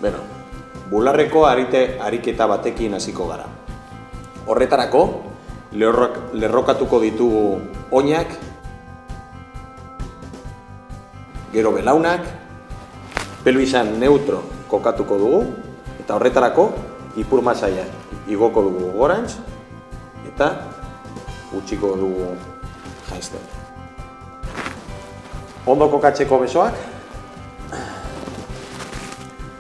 Beno, bularreko ariketa batekin hasiko gara. Horretarako, lerrokatuko ditugu oinak, gero belaunak, pelbisan neutro kokatuko dugu, eta horretarako ipur masaia igoko dugu gorantz, eta utziko dugu jaisten. Ondo kokatzeko besoak,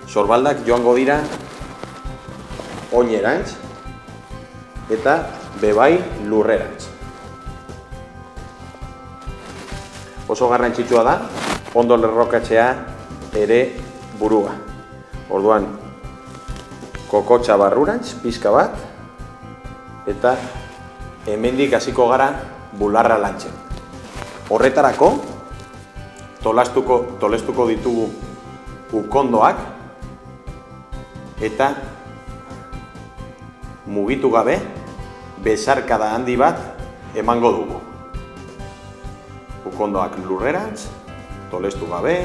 sorbaldak joango dira oinerantz, eta bebai lurrerantz. Oso garrantzitsua da, ondo lerrokatzea ere burua. Orduan, kokotxa barrurantz, pizka bat, eta hemendik hasiko gara bularra lantzen. Horretarako, tolestuko ditugu ukondoak, eta mugitu gabe, besarkada handi bat emango dugu. Ukondoak lurrerantz, tolestu gabe,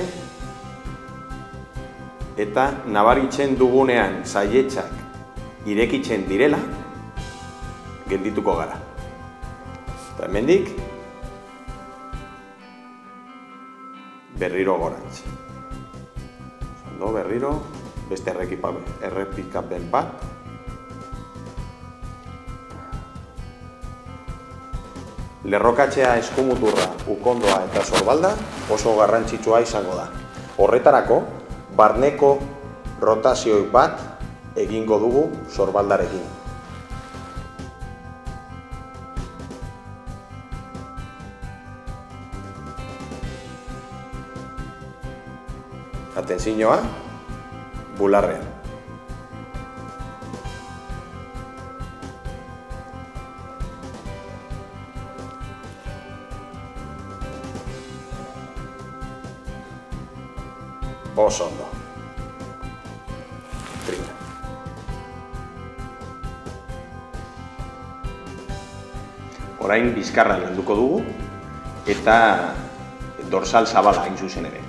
eta nabaritzen dugunean saietsak irekitzen direla, geldituko gara. Eta hemendik, berriro gorantz. Ondo, berriro, beste errepikapen bat. Lerrokatzea eskumuturra, ukondoa eta sorbalda oso garrantzitsua izango da. Horretarako, barneko rotazioi bat egingo dugu sorbaldarekin. Atentzioa, bularrean. Oso ondo. Trinka. Orain bizkarra landuko dugu eta dorsal zabala hain zuzen ere.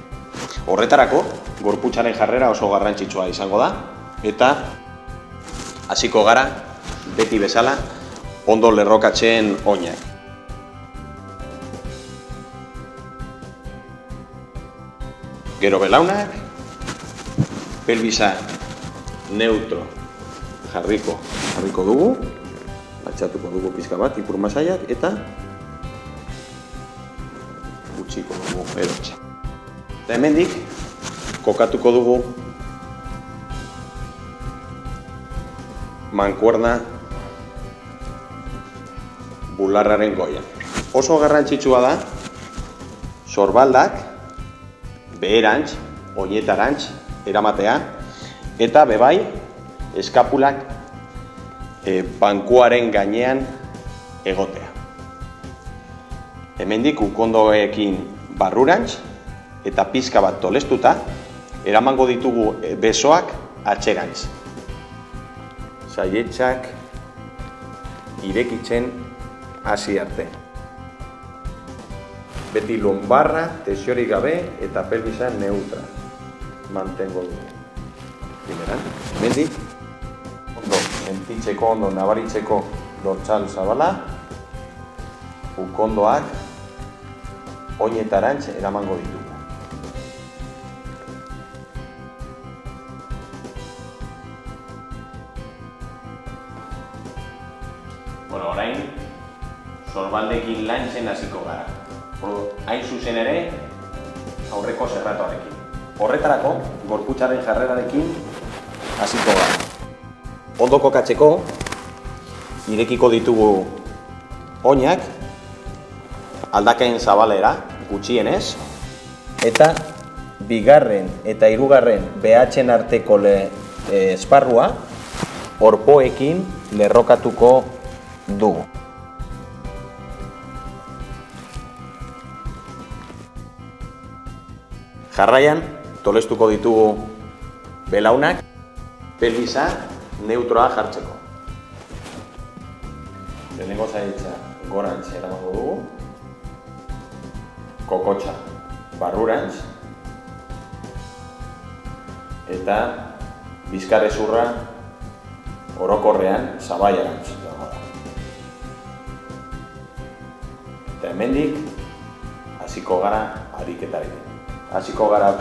Horretarako, gorputzaren jarrera oso garrantzitsua izango da, eta hasiko gara, beti bezala, ondo lerrokatzen oinak. Gero belaunak, pelbisa neutro jarriko dugu, altxatuko dugu pizka bat, ipur masaiak, eta utziko dugu erotxe. Eta hemendik, kokatuko dugu mankuerna bularraren goian. Oso garrantzitsua da, sorbaldak beherantz, oinetarantz eramatea, eta bebai eskapulak bankuaren gainean egotea. Hemendik ukondoekin barrurantz, eta pizka bat tolestuta, eramango ditugu besoak atzerantz. Saietsak irekitzen hasi arte. Beti lumbarra, tensiorik gabe eta pelbisa neutra mantengo dugu. Primeran, hemendik, ondo sentitzeko, ondo nabaritzeko dorsal zabala, ukondoak oinetarantz eramango ditugu. Bueno, orain, sorbaldekin lantzen hasiko gara. Hain zuzen ere, aurreko zerratoarekin. Horretarako, gorputzaren jarrerarekin hasiko gara. Ondo kokatzeko, irekiko ditugu oinak, aldakain zabalera, gutxienez, eta bigarren eta hirugarren behatzen arteko esparrua, orpoekin lerrokatuko dugu. Jarraian, tolestuko ditugu belaunak, pelbisa neutroa jartzeko. Lehenengo zaitza gorantz eramango dugu, kokotxa barrurantz, eta bizkarrezurra orokorrean sabaiarantz dago da. Eta hemendik hasiko gara ariketarekin. Hasiko gara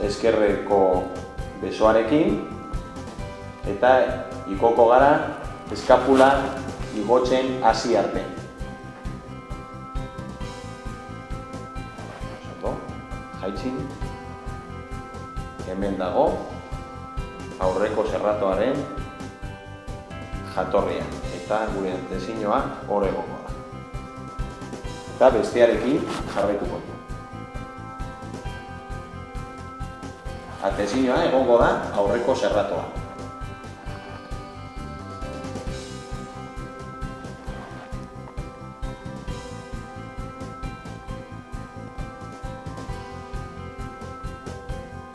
ezkerreko besoarekin eta igoko gara eskapula igotzen hasi arte. Jaitzin, hemen dago aurreko zerratoaren jatorria eta gure antezinoa hor egongo da. Eta bestearekin jarraituko du. Antezinoa egongo da aurreko zerratoa.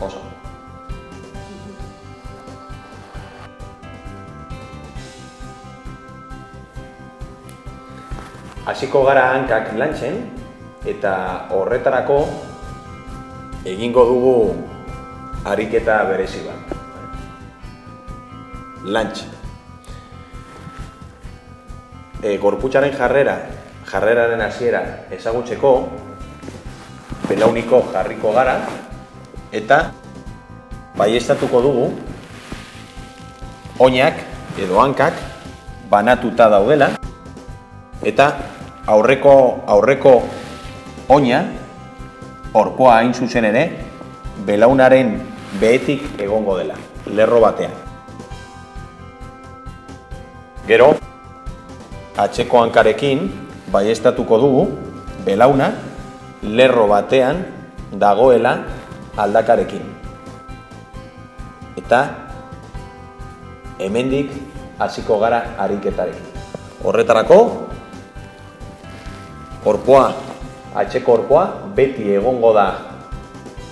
Oso. Hasiko gara hankak lantzen eta horretarako egingo dugu ariketa berezi bat. Lantz. Gorputzaren jarreraren hasiera ezagutzeko belauniko jarriko gara eta baieztatuko dugu oinak edo hankak banatuta daudela eta aurreko oina orpoa hain zuzen ere belaunaren behetik egongo dela, lerro batean. Gero, atzeko hankarekin baieztatuko dugu belauna lerro batean dagoela aldakarekin. Eta hemendik hasiko gara ariketarekin. Horretarako, atzeko orpoa beti egongo da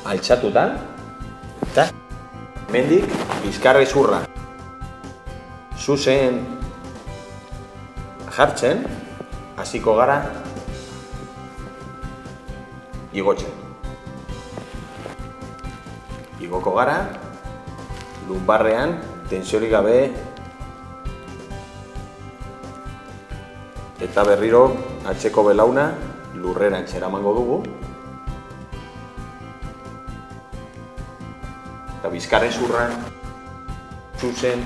altxatuta eta hemendik bizkarrezurra zuzen jartzen hasiko gara igotzen. Igoko gara, lumbarrean tentsiorik gabe eta berriro atzeko belauna lurrerantz eramango dugu eta bizkarrezurra zuzen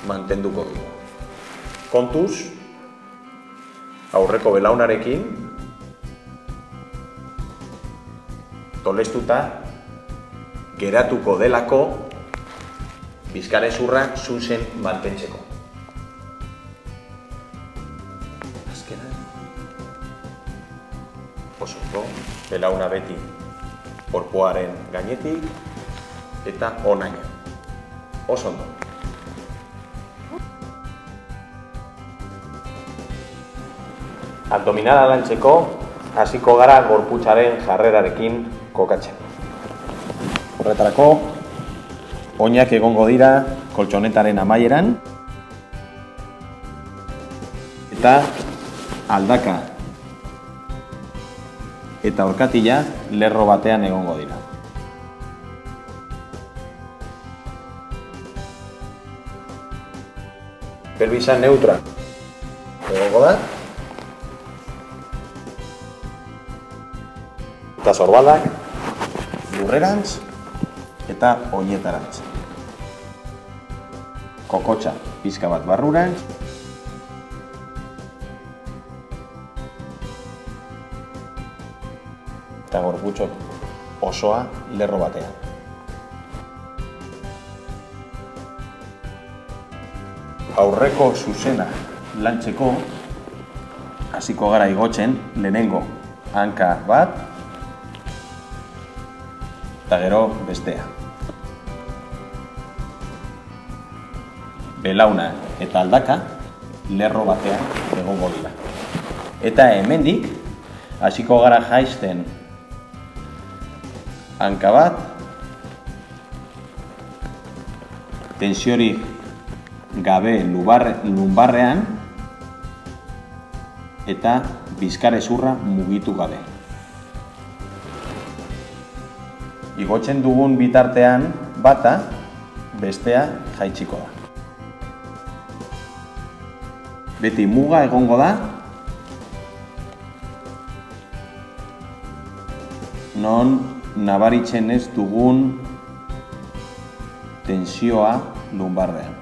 mantenduko dugu. Kontuz, aurreko belaunarekin tolestuta geratuko delako bizkarrezurra zuzen mantentzeko. Azkenan, osoko belauna beti orpoaren gainetik eta onaina. Oso ondo. Abdominala lantzeko hasiko gara gorputzaren jarrerarekin kokatzen. Horretarako, oinak egongo dira koltxonetaren amaieran eta aldaka eta orkatila lerro batean egongo dira. Pelbisa neutra egongo da eta sorbaldak lurrerantz eta oinetarantz. Kokotxa pizka bat barrurantz eta gorputxo osoa lerro batean. Aurreko zuzena lantzeko hasiko gara igotzen lehenengo hanka bat eta gero bestea. Belauna eta aldaka lerro batean egongo dira. Eta hemendik hasiko gara jaisten hanka bat, tensiorik gabe lumbarrean eta bizkarrezurra mugitu gabe. Igotzen dugun bitartean bata bestea jaitsiko da. Beti muga egongo da, non nabaritzen ez dugun tensioa lumbarrean.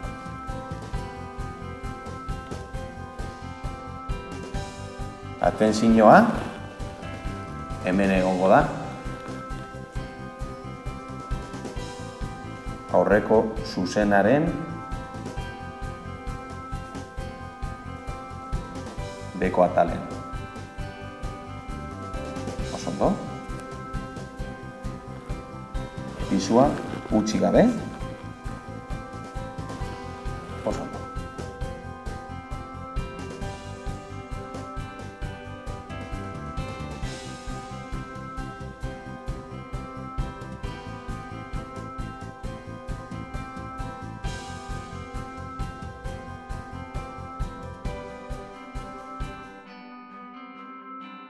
Atentzioa hemen egongo da. Aurreko zuzenaren beko atalen. Oso ondo. Pisua utzi gabe. Oso ondo.